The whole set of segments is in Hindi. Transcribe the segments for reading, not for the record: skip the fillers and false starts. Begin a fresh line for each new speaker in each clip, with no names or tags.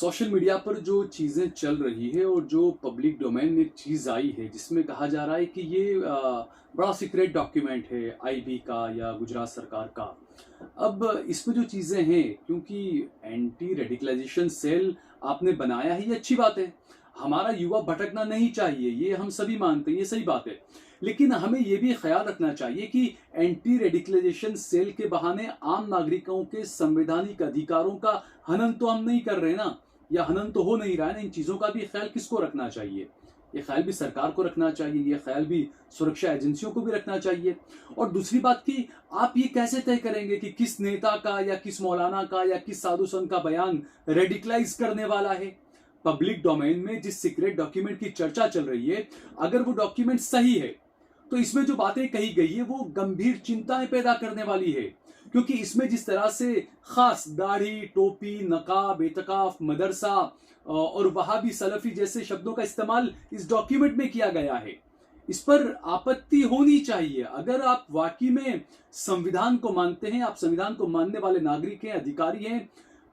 सोशल मीडिया पर जो चीज़ें चल रही है और जो पब्लिक डोमेन में चीज़ आई है जिसमें कहा जा रहा है कि ये बड़ा सीक्रेट डॉक्यूमेंट है आईबी का या गुजरात सरकार का। अब इसमें जो चीज़ें हैं, क्योंकि एंटी रेडिकलाइजेशन सेल आपने बनाया है, ये अच्छी बात है। हमारा युवा भटकना नहीं चाहिए, ये हम सभी मानते हैं, ये सही बात है। लेकिन हमें ये भी ख्याल रखना चाहिए कि एंटी रेडिकलाइजेशन सेल के बहाने आम नागरिकों के संवैधानिक अधिकारों का हनन तो हम नहीं कर रहे ना, या हनन तो हो नहीं रहा है ना। इन चीजों का भी ख्याल किसको रखना चाहिए? ये ख्याल भी सरकार को रखना चाहिए, ये ख्याल भी सुरक्षा एजेंसियों को भी रखना चाहिए। और दूसरी बात कि आप ये कैसे तय करेंगे कि किस नेता का या किस मौलाना का या किस साधु संत का बयान रेडिकलाइज करने वाला है? पब्लिक डोमेन में जिस सीक्रेट डॉक्यूमेंट की चर्चा चल रही है, अगर वो डॉक्यूमेंट सही है तो इसमें जो बातें कही गई है वो गंभीर चिंताएं पैदा करने वाली है। क्योंकि इसमें जिस तरह से खास दाढ़ी, टोपी, नकाब, एतकाफ, मदरसा और वहाबी सलफी जैसे शब्दों का इस्तेमाल इस डॉक्यूमेंट में किया गया है, इस पर आपत्ति होनी चाहिए। अगर आप वाकई में संविधान को मानते हैं, आप संविधान को मानने वाले नागरिक हैं, अधिकारी हैं,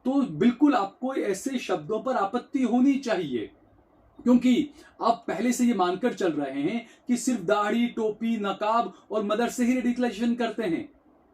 तो बिल्कुल आपको ऐसे शब्दों पर आपत्ति होनी चाहिए। क्योंकि आप पहले से ये मानकर चल रहे हैं कि सिर्फ दाढ़ी, टोपी, नकाब और मदरसे ही रेडिकलाइजेशन करते हैं।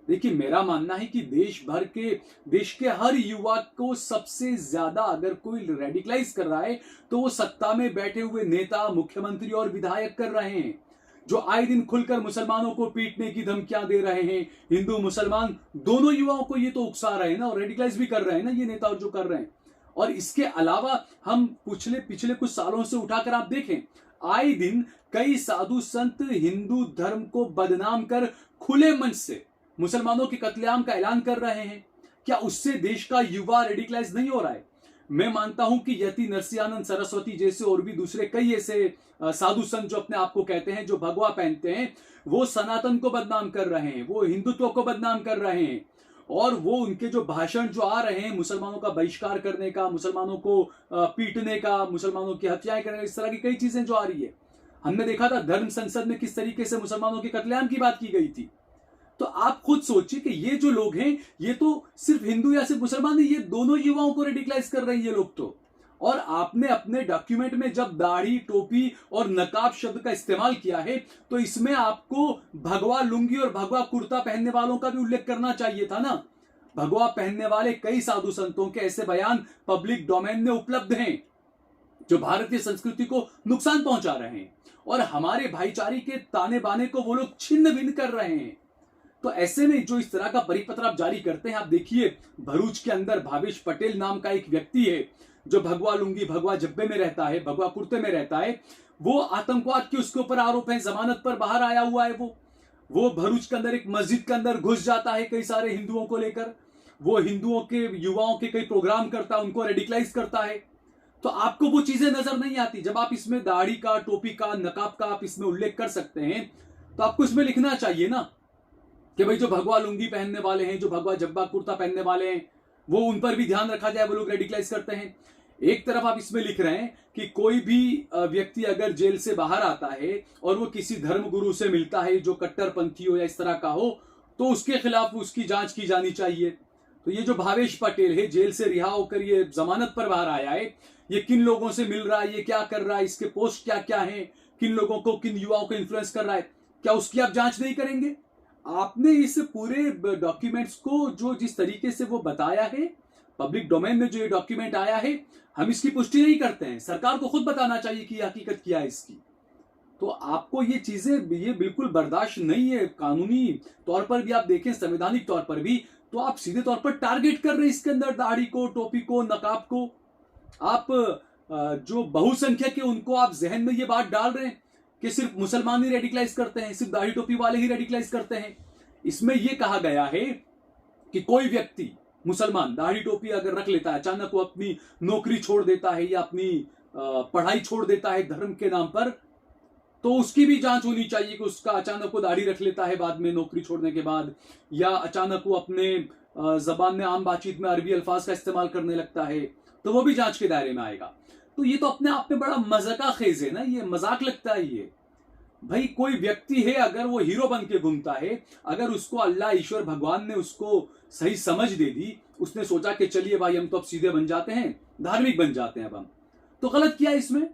देखिए, मेरा मानना है कि देश के हर युवा को सबसे ज्यादा अगर कोई रेडिकलाइज कर रहा है तो वो सत्ता में बैठे हुए नेता, मुख्यमंत्री और विधायक कर रहे हैं, जो आए दिन खुलकर मुसलमानों को पीटने की धमकियां दे रहे हैं। हिंदू मुसलमान दोनों युवाओं को ये तो उकसा रहे हैं ना, और रेडिकलाइज भी कर रहे हैं ना ये नेता, और जो कर रहे हैं। और इसके अलावा हम पिछले कुछ सालों से उठाकर आप देखें, आए दिन कई साधु संत हिंदू धर्म को बदनाम कर खुले मंच से मुसलमानों के कत्लेआम का ऐलान कर रहे हैं। क्या उससे देश का युवा रेडिकलाइज नहीं हो रहा है? मैं मानता हूं कि यति नरसिंहानंद सरस्वती जैसे और भी दूसरे कई ऐसे साधु संत जो अपने आप को कहते हैं, जो भगवा पहनते हैं, वो सनातन को बदनाम कर रहे हैं, वो हिंदुत्व को बदनाम कर रहे हैं। और वो उनके जो भाषण जो आ रहे हैं मुसलमानों का बहिष्कार करने का, मुसलमानों को पीटने का, मुसलमानों की हत्याएं करने का, इस तरह की कई चीजें जो आ रही है। हमने देखा था धर्म संसद में किस तरीके से मुसलमानों के कत्लेआम की बात की गई थी। तो आप खुद सोचिए कि ये जो लोग हैं, ये तो सिर्फ हिंदू या सिर्फ मुसलमान नहीं, ये दोनों युवाओं को रेडिकलाइज कर रहे हैं ये लोग तो। और आपने अपने डॉक्यूमेंट में जब दाढ़ी, टोपी और नकाब शब्द का इस्तेमाल किया है, तो इसमें आपको भगवा लुंगी और भगवा कुर्ता पहनने वालों का भी उल्लेख करना चाहिए था ना। भगवा पहनने वाले कई साधु संतों के ऐसे बयान पब्लिक डोमेन में उपलब्ध हैं, जो भारतीय संस्कृति को नुकसान पहुंचा रहे हैं और हमारे भाईचारे के ताने बाने को वो लोग छिन्न भिन्न कर रहे हैं। तो ऐसे में जो इस तरह का परिपत्र आप जारी करते हैं, आप देखिए भरूच के अंदर भावेश पटेल नाम का एक व्यक्ति है, जो भगवा लुंगी, भगवा जब्बे में रहता है, भगवा कुर्ते में रहता है। वो आतंकवाद के उसके ऊपर आरोप है, जमानत पर बाहर आया हुआ है। वो भरूच के अंदर एक मस्जिद के अंदर घुस जाता है कई सारे हिंदुओं को लेकर। वो हिंदुओं के युवाओं के कई प्रोग्राम करता है, उनको रेडिकलाइज करता है। तो आपको वो चीजें नजर नहीं आती। जब आप इसमें दाढ़ी का, टोपी का, नकाब का आप इसमें उल्लेख कर सकते हैं, तो आपको इसमें लिखना चाहिए ना कि भाई जो भगवा लुंगी पहनने वाले हैं, जो भगवा जब्बा कुर्ता पहनने वाले हैं, वो उन पर भी ध्यान रखा जाए, वो लोग रेडिकलाइज करते हैं। एक तरफ आप इसमें लिख रहे हैं कि कोई भी व्यक्ति अगर जेल से बाहर आता है और वो किसी धर्म गुरु से मिलता है जो कट्टरपंथी हो या इस तरह का हो, तो उसके खिलाफ उसकी जांच की जानी चाहिए। तो ये जो भावेश पटेल है, जेल से रिहा होकर ये जमानत पर बाहर आया है, ये किन लोगों से मिल रहा है, ये क्या कर रहा है, इसके पोस्ट क्या क्या है, किन लोगों को, किन युवाओं को इन्फ्लुएंस कर रहा है, क्या उसकी आप जांच नहीं करेंगे? आपने इस पूरे डॉक्यूमेंट्स को जो जिस तरीके से वो बताया है, पब्लिक डोमेन में जो ये डॉक्यूमेंट आया है, हम इसकी पुष्टि नहीं करते हैं। सरकार को खुद बताना चाहिए कि हकीकत क्या है इसकी। तो आपको ये चीजें, ये बिल्कुल बर्दाश्त नहीं है। कानूनी तौर पर भी आप देखें, संवैधानिक तौर पर भी, तो आप सीधे तौर पर टारगेट कर रहे हैं इसके अंदर दाढ़ी को, टोपी को, नकाब को। आप जो बहुसंख्यक है उनको आप जहन में ये बात डाल रहे हैं कि सिर्फ मुसलमान ही रेडिकलाइज करते हैं, सिर्फ दाढ़ी टोपी वाले ही रेडिकलाइज करते हैं। इसमें यह कहा गया है कि कोई व्यक्ति मुसलमान दाढ़ी टोपी अगर रख लेता है, अचानक वो अपनी नौकरी छोड़ देता है या अपनी पढ़ाई छोड़ देता है धर्म के नाम पर, तो उसकी भी जांच होनी चाहिए कि उसका अचानक वो दाढ़ी रख लेता है बाद में नौकरी छोड़ने के बाद, या अचानक वो अपने जबान में, आम बातचीत में अरबी अल्फाज का इस्तेमाल करने लगता है, तो वो भी जांच के दायरे में आएगा। तो ये तो अपने आप में बड़ा मजाक का खेज है ना, ये मजाक लगता है ये। भाई कोई व्यक्ति है, अगर वो हीरो बन के घूमता है, अगर उसको अल्लाह ईश्वर भगवान ने उसको सही समझ दे दी, उसने सोचा कि चलिए भाई हम तो अब सीधे बन जाते हैं, धार्मिक बन जाते हैं अब हम, तो गलत किया इसमें?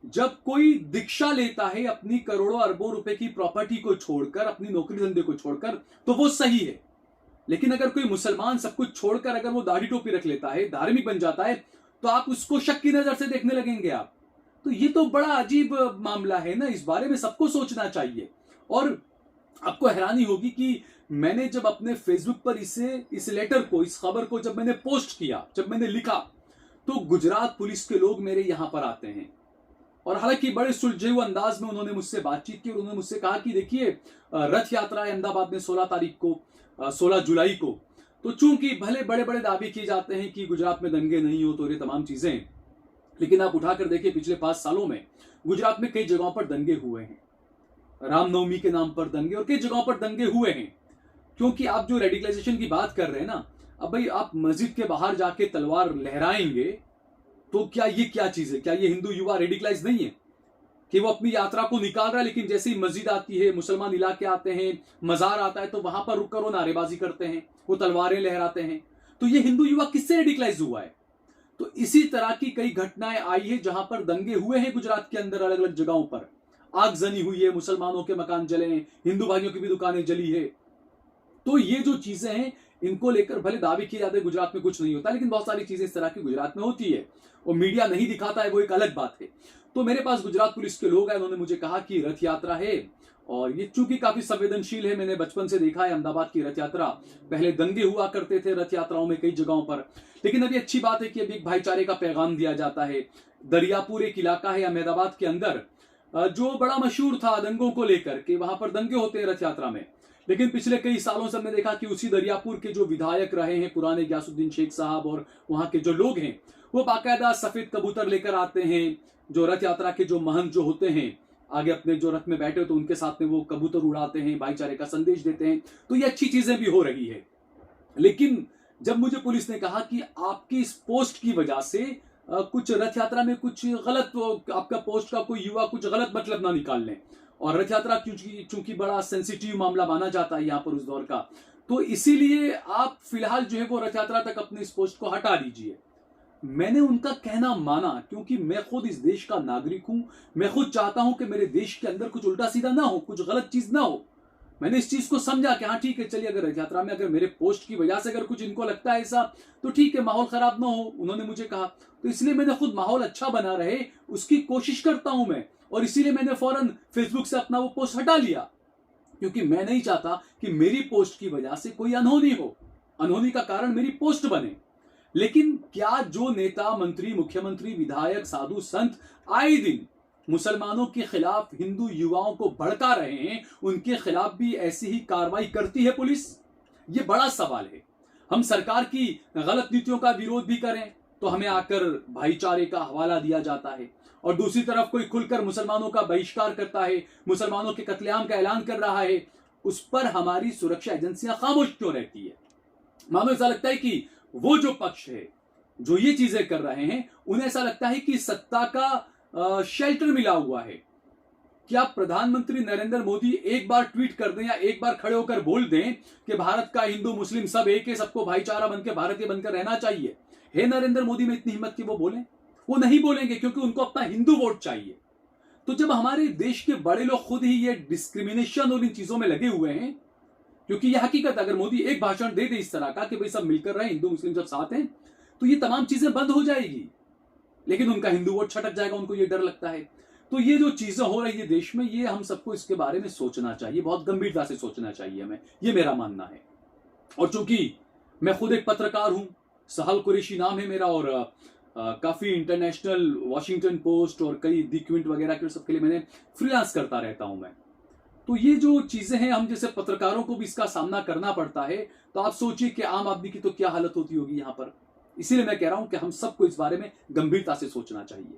जब कोई दीक्षा लेता है अपनी करोड़ों अरबों रुपए की प्रॉपर्टी को छोड़कर, अपनी नौकरी धंधे को छोड़कर, तो वो सही है। लेकिन अगर कोई मुसलमान सब कुछ छोड़कर अगर वो दाढ़ी टोपी रख लेता है, धार्मिक बन जाता है, तो आप उसको शक की नजर से देखने लगेंगे आप। तो ये तो बड़ा अजीब मामला है ना, इस बारे में सबको सोचना चाहिए। और आपको हैरानी होगी कि मैंने जब अपने फेसबुक पर इस लेटर को, इस खबर को जब मैंने पोस्ट किया, जब मैंने लिखा, तो गुजरात पुलिस के लोग मेरे यहां पर आते हैं और हालांकि बड़े सुलझे हुए अंदाज में उन्होंने मुझसे बातचीत की और उन्होंने मुझसे कहा कि देखिए रथ यात्रा है अहमदाबाद में 16 तारीख को, 16 जुलाई को, तो चूंकि भले बड़े बड़े दावे किए जाते हैं कि गुजरात में दंगे नहीं हो तो ये तमाम चीजें, लेकिन आप उठाकर देखिए पिछले 5 सालों में गुजरात में कई जगहों पर दंगे हुए हैं, रामनवमी के नाम पर दंगे और कई जगहों पर दंगे हुए हैं। क्योंकि आप जो रेडिकलाइजेशन की बात कर रहे हैं ना, अब भाई आप मस्जिद के बाहर जाके तलवार लहराएंगे तो क्या चीज है? क्या ये हिंदू युवा रेडिकलाइज नहीं है कि वो अपनी यात्रा को निकाल रहा है, लेकिन जैसे ही मस्जिद आती है, मुसलमान इलाके आते हैं, मजार आता है, तो वहां पर रुककर वो नारेबाजी करते हैं, वो तलवारें लहराते हैं। तो ये हिंदू युवा किससे रेडिकलाइज हुआ है? तो इसी तरह की कई घटनाएं आई है जहां पर दंगे हुए हैं गुजरात के अंदर, अलग अलग जगहों पर आगजनी हुई है, मुसलमानों के मकान जले हैं, हिंदू भाइयों की भी दुकानें जली है। तो ये जो चीजें हैं, इनको लेकर भले दावे किए जाते हैं गुजरात में कुछ नहीं होता, लेकिन बहुत सारी चीजें इस तरह की गुजरात में होती है और मीडिया नहीं दिखाता है, वो एक अलग बात है। तो मेरे पास गुजरात पुलिस के लोग हैं, उन्होंने मुझे कहा कि रथ यात्रा है और ये चूंकि काफी संवेदनशील है, मैंने बचपन से देखा है अहमदाबाद की रथ यात्रा, पहले दंगे हुआ करते थे रथ यात्राओं में कई जगहों पर, लेकिन अभी अच्छी बात है कि अभी एक भाईचारे का पैगाम दिया जाता है। दरियापुर एक इलाका है अहमदाबाद के अंदर जो बड़ा मशहूर था दंगों को लेकर के, वहां पर दंगे होते हैं रथ यात्रा में, लेकिन पिछले कई सालों से हमने देखा कि उसी दरियापुर के जो विधायक रहे हैं पुराने, ग्यासुद्दीन शेख साहब, और वहां के जो लोग हैं, वो बाकायदा सफेद कबूतर लेकर आते हैं। जो रथ यात्रा के जो महंत जो होते हैं, आगे अपने जो रथ में बैठे हो तो उनके साथ में वो कबूतर उड़ाते हैं, भाईचारे का संदेश देते हैं। तो ये अच्छी चीजें भी हो रही है। लेकिन जब मुझे पुलिस ने कहा कि आपकी इस पोस्ट की वजह से कुछ रथ यात्रा में कुछ गलत, आपका पोस्ट का कोई युवा कुछ गलत मतलब ना निकाल लें, और रथ यात्रा चूंकि बड़ा सेंसिटिव मामला माना जाता है यहाँ पर उस दौर का, तो इसीलिए आप फिलहाल जो है वो रथ यात्रा तक अपने इस पोस्ट को हटा दीजिए। मैंने उनका कहना माना, क्योंकि मैं खुद इस देश का नागरिक हूं, मैं खुद चाहता हूं कि मेरे देश के अंदर कुछ उल्टा सीधा ना हो, कुछ गलत चीज ना हो। मैंने इस चीज को समझा कि हाँ ठीक है, चलिए अगर रथ यात्रा में अगर मेरे पोस्ट की वजह से अगर कुछ इनको लगता है ऐसा, तो ठीक है, माहौल खराब ना हो, उन्होंने मुझे कहा, तो इसलिए मैंने खुद माहौल अच्छा बना रहे उसकी कोशिश करता हूं मैं, और इसीलिए मैंने फौरन फेसबुक से अपना वो पोस्ट हटा लिया, क्योंकि मैं नहीं चाहता कि मेरी पोस्ट की वजह से कोई अनहोनी हो, अनहोनी का कारण मेरी पोस्ट बने। लेकिन क्या जो नेता, मंत्री, मुख्यमंत्री, विधायक, साधु संत आए दिन मुसलमानों के खिलाफ हिंदू युवाओं को भड़का रहे हैं, उनके खिलाफ भी ऐसी ही कार्रवाई करती है पुलिस? यह बड़ा सवाल है। हम सरकार की गलत नीतियों का विरोध भी करें तो हमें आकर भाईचारे का हवाला दिया जाता है, और दूसरी तरफ कोई खुलकर मुसलमानों का बहिष्कार करता है, मुसलमानों के कत्लेआम का ऐलान कर रहा है, उस पर हमारी सुरक्षा एजेंसियां खामोश क्यों रहती है? मानो ऐसा लगता है कि वो जो पक्ष है जो ये चीजें कर रहे हैं, उन्हें ऐसा लगता है कि सत्ता का शेल्टर मिला हुआ है। क्या प्रधानमंत्री नरेंद्र मोदी एक बार ट्वीट कर दें या एक बार खड़े होकर बोल दें कि भारत का हिंदू मुस्लिम सब एक है, सबको भाईचारा बनकर भारतीय बनकर रहना चाहिए? है नरेंद्र मोदी में इतनी हिम्मत कि वो बोलें? वो नहीं बोलेंगे, क्योंकि उनको अपना हिंदू वोट चाहिए। तो जब हमारे देश के बड़े लोग खुद ही ये डिस्क्रिमिनेशन और इन चीजों में लगे हुए हैं, क्योंकि यह हकीकत, अगर मोदी एक भाषण दे दे इस तरह का कि भाई सब मिलकर रहे, हिंदू मुस्लिम सब साथ हैं, तो ये तमाम चीजें बंद हो जाएगी, लेकिन उनका हिंदू वोट छटक जाएगा, उनको ये डर लगता है। तो ये जो चीजें हो रही है देश में, ये हम सबको इसके बारे में सोचना चाहिए, बहुत गंभीरता से सोचना चाहिए हमें, ये मेरा मानना है। और चूंकि मैं खुद एक पत्रकार हूं, सहल कुरैशी नाम है मेरा, और काफी इंटरनेशनल वॉशिंगटन पोस्ट और कई दी क्विंट वगैरह के सबके लिए मैंने फ्रीलांस करता रहता हूं मैं। तो ये जो चीजें हैं, हम जैसे पत्रकारों को भी इसका सामना करना पड़ता है, तो आप सोचिए कि आम आदमी की तो क्या हालत होती होगी यहाँ पर। इसीलिए मैं कह रहा हूं कि हम सबको इस बारे में गंभीरता से सोचना चाहिए।